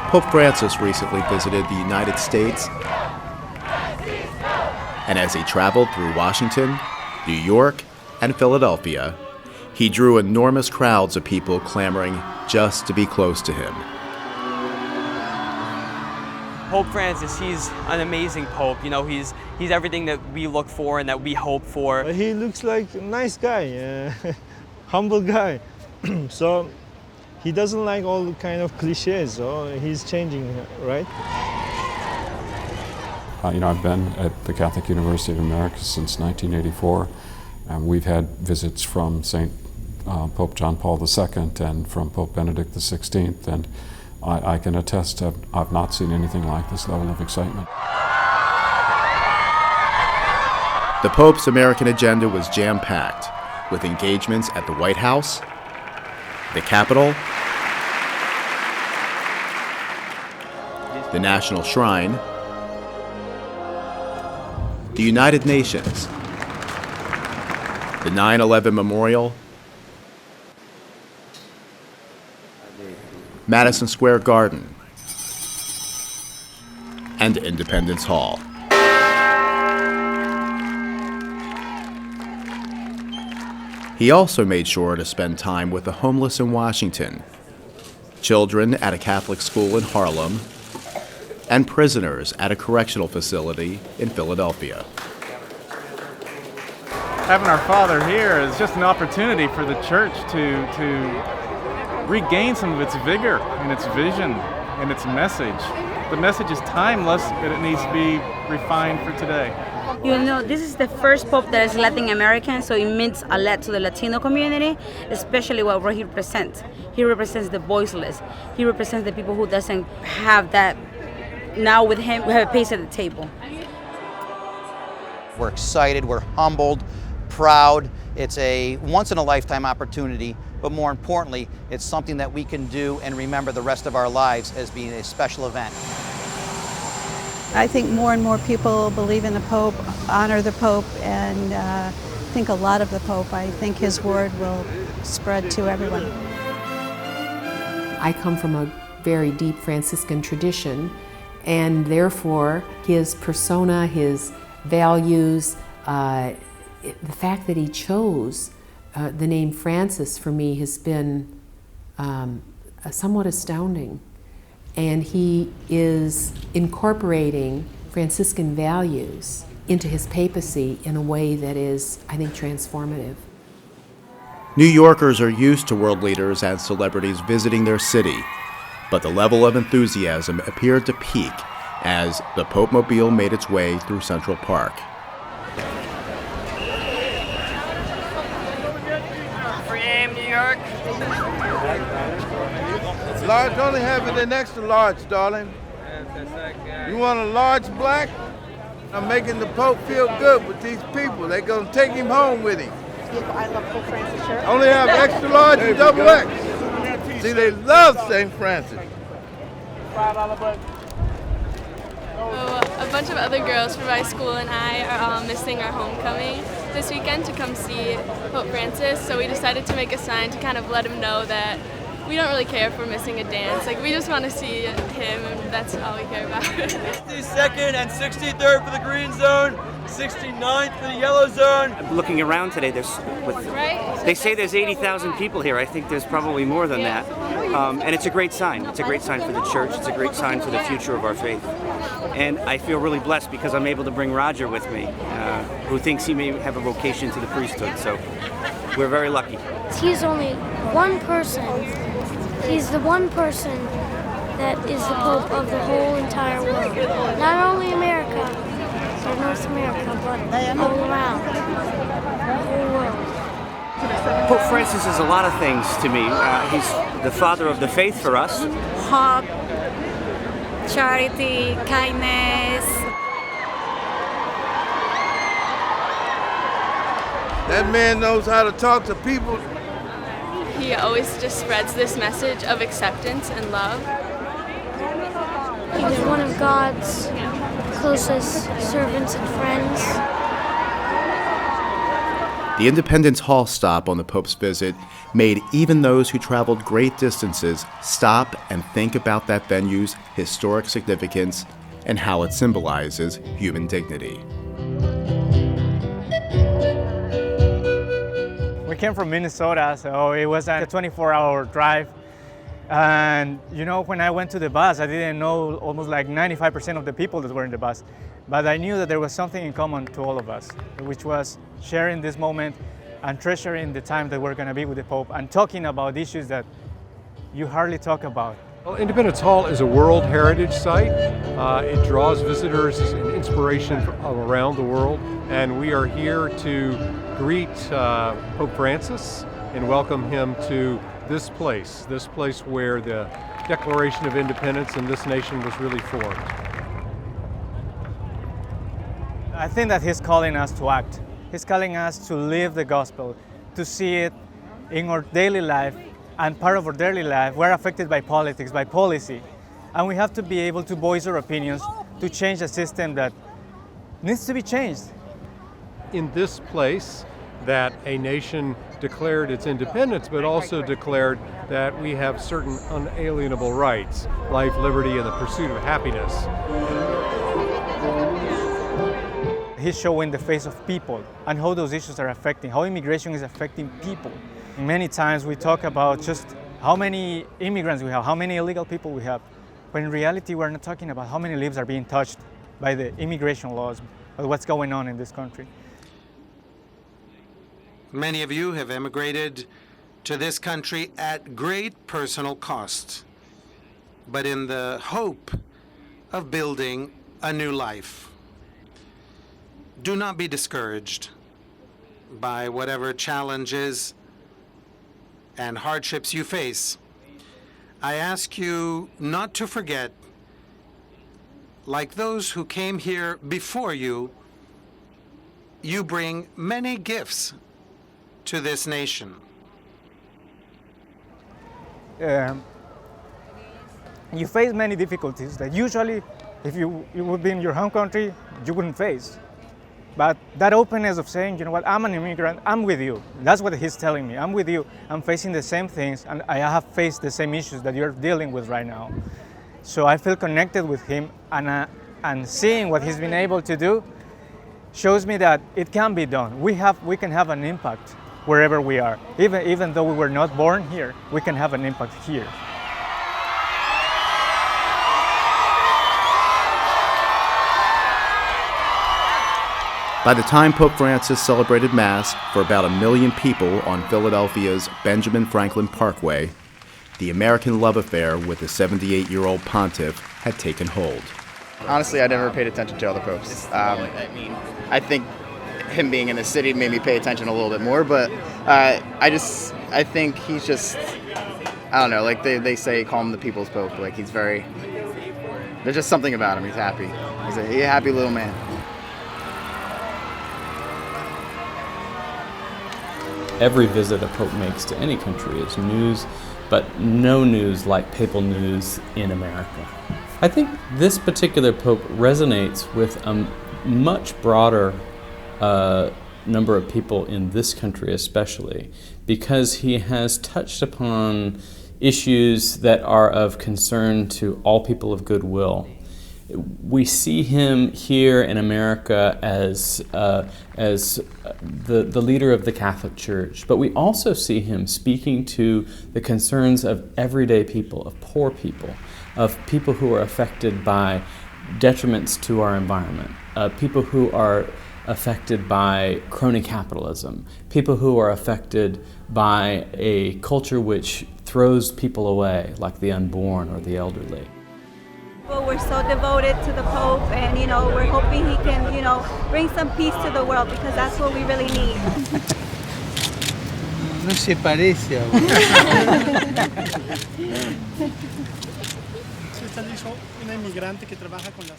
Pope Francis recently visited the United States, and as he traveled through Washington, New York, and Philadelphia, he drew enormous crowds of people clamoring just to be close to him. Pope Francis, he's an amazing pope. You know, he's everything that we look for and that we hope for. He looks like a nice guy, humble guy. So he doesn't like all the kind of cliches, so he's changing, right? I've been at the Catholic University of America since 1984, and we've had visits from Pope John Paul II and from Pope Benedict XVI, and I can attest I've not seen anything like this level of excitement. The Pope's American agenda was jam-packed, with engagements at the White House, the Capitol, the National Shrine, the United Nations, the 9/11 Memorial, Madison Square Garden, and Independence Hall. He also made sure to spend time with the homeless in Washington, children at a Catholic school in Harlem, and prisoners at a correctional facility in Philadelphia. Having our Father here is just an opportunity for the church to regain some of its vigor and its vision and its message. The message is timeless, but it needs to be refined for today. You know, this is the first Pope that is Latin American, so it means a lot to the Latino community, especially what he represents. He represents the voiceless. He represents the people who doesn't have that. Now with him, we have a place at the table. We're excited, we're humbled, proud. It's a once-in-a-lifetime opportunity, but more importantly, it's something that we can do and remember the rest of our lives as being a special event. I think more and more people believe in the Pope, honor the Pope, and think a lot of the Pope. I think his word will spread to everyone. I come from a very deep Franciscan tradition, and therefore his persona, his values, the fact that he chose the name Francis for me has been somewhat astounding. And he is incorporating Franciscan values into his papacy in a way that is, I think, transformative. New Yorkers are used to world leaders and celebrities visiting their city, but the level of enthusiasm appeared to peak as the Pope Mobile made its way through Central Park. Free aim, New York. Large, only have it in extra large, darling. You want a large black? I'm making the Pope feel good with these people. They're gonna take him home with him. I love Pope Francis shirt. Only have extra large and double X. See, they love St. Francis. $5 bucks. A bunch of other girls from my school and I are all missing our homecoming this weekend to come see Pope Francis, so we decided to make a sign to kind of let him know that we don't really care if we're missing a dance. Like, we just want to see him, and that's all we care about. 62nd and 63rd for the green zone, 69th for the yellow zone. Looking around today, they say there's 80,000 people here. I think there's probably more than that. And it's a great sign. It's a great sign for the church. It's a great sign for the future of our faith. And I feel really blessed because I'm able to bring Roger with me, who thinks he may have a vocation to the priesthood. So we're very lucky. He's only one person. He's the one person that is the Pope of the whole entire world. Not only America, or North America, but all around the whole world. Pope Francis is a lot of things to me. He's the father of the faith for us. Hope, charity, kindness. That man knows how to talk to people. He always just spreads this message of acceptance and love. He's one of God's closest servants and friends. The Independence Hall stop on the Pope's visit made even those who traveled great distances stop and think about that venue's historic significance and how it symbolizes human dignity. We came from Minnesota, so it was a 24-hour drive. And you know, when I went to the bus, I didn't know almost like 95% of the people that were in the bus. But I knew that there was something in common to all of us, which was sharing this moment and treasuring the time that we're going to be with the Pope and talking about issues that you hardly talk about. Well, Independence Hall is a World Heritage Site. It draws visitors and inspiration from around the world. And we are here to greet Pope Francis and welcome him to this place where the Declaration of Independence in this nation was really formed. I think that he's calling us to act. He's calling us to live the gospel, to see it in our daily life, and part of our daily life, we're affected by politics, by policy, and we have to be able to voice our opinions to change a system that needs to be changed. In this place that a nation declared its independence, but also declared that we have certain unalienable rights, life, liberty, and the pursuit of happiness. He's showing the face of people and how those issues are affecting, how immigration is affecting people. Many times we talk about just how many immigrants we have, how many illegal people we have, when in reality we're not talking about how many lives are being touched by the immigration laws, but what's going on in this country. Many of you have emigrated to this country at great personal cost, but in the hope of building a new life. Do not be discouraged by whatever challenges and hardships you face. I ask you not to forget, like those who came here before you, you bring many gifts to this nation. You face many difficulties that usually, if you would be in your home country, you wouldn't face. But that openness of saying, you know what, I'm an immigrant, I'm with you. That's what he's telling me. I'm with you. I'm facing the same things, and I have faced the same issues that you're dealing with right now. So I feel connected with him, and seeing what he's been able to do shows me that it can be done. We can have an impact wherever we are. Even though we were not born here, we can have an impact here. By the time Pope Francis celebrated Mass for about 1 million people on Philadelphia's Benjamin Franklin Parkway, the American love affair with the 78-year-old pontiff had taken hold. Honestly, I never paid attention to other popes. I think him being in the city made me pay attention a little bit more, but I think he's just, I don't know, like they say, call him the people's pope. Like there's just something about him. He's happy. He's a happy little man. Every visit a pope makes to any country is news, but no news like papal news in America. I think this particular pope resonates with a much broader number of people in this country especially, because he has touched upon issues that are of concern to all people of goodwill. We see him here in America as the leader of the Catholic Church, but we also see him speaking to the concerns of everyday people, of poor people, of people who are affected by detriments to our environment, people who are affected by crony capitalism, people who are affected by a culture which throws people away, like the unborn or the elderly. We're so devoted to the Pope, and we're hoping he can, bring some peace to the world, because that's what we really need. No se parece. Sí, está el hijo, una inmigrante que trabaja con las